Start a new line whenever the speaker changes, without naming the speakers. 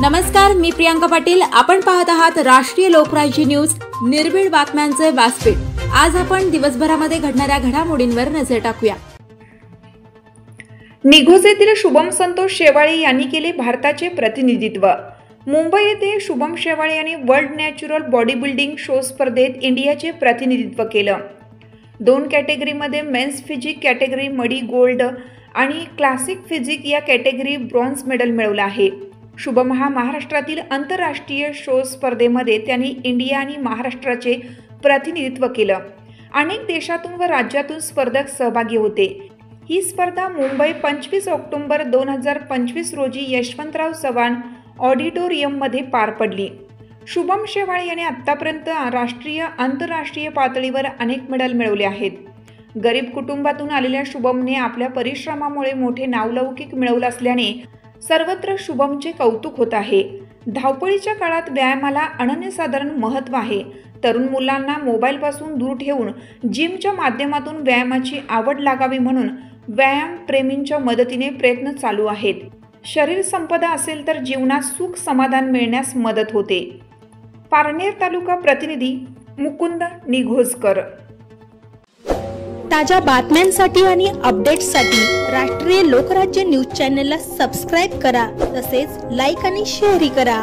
नमस्कार, मी प्रियांका पाटील। आपण पाहत आहात राष्ट्रीय लोकराज्य न्यूज, निर्भीड बातम्यांचे व्यासपीठ। आज आपण दिवसभरामध्ये घडणाऱ्या घडामोडींवर नजर टाकूया।
निघोज शुभम संतोष शेवाळे यांनी केले भारताचे प्रतिनिधित्व। मुंबई येथे शुभम शेवाळे यांनी world natural body building show स्पर्धेत इंडियाचे प्रतिनिधित्व केलं। 2 कॅटेगरीमध्ये मेन्स फिजिक कॅटेगरी मडी गोल्ड आणि क्लासिक फिजिक या कॅटेगरी ब्रॉन्झ मेडल मिळवलं आहे। शुभम हा महाराष्ट्रातील आंतरराष्ट्रीय शो स्पर्धेमध्ये त्यांनी इंडिया आणि महाराष्ट्राचे प्रतिनिधित्व केलं। अनेक देशातून व राज्यातून स्पर्धक सहभागी होते। ही स्पर्धा मुंबई 25 ऑक्टोबर 2025 रोजी यशवंतराव चव्हाण ऑडिटोरियममध्ये पार पडली। शुभम शेवाळे यांनी आतापर्यंत राष्ट्रीय आंतरराष्ट्रीय पातळीवर अनेक मेडल मिळवले आहेत। गरीब कुटुंबातून आलेल्या शुभमने आपल्या परिश्रमामुळे मोठे नावलौकिक मिळवले असल्याने सर्वत्र शुभमचे कौतुक होत आहे। धावपळीच्या काळात व्यायामाला अनन्यसाधारण महत्त्व आहे। तरुण मुलांना मोबाईलपासून दूर ठेवून जिमच्या माध्यमातून व्यायामाची आवड लागावी म्हणून व्यायाम प्रेमींच्या मदतीने प्रयत्न चालू आहेत। शरीर संपदा असेल तर जीवनात सुख समाधान मिळण्यास मदत होते। पारनेर तालुका प्रतिनिधी मुकुंद निघोजकर।
ताज्या बातम्यांसाठी आणि अपडेट्ससाठी राष्ट्रीय लोकराज्य न्यूज चॅनलला सबस्क्राईब करा, तसेच लाईक आणि शेअरही करा।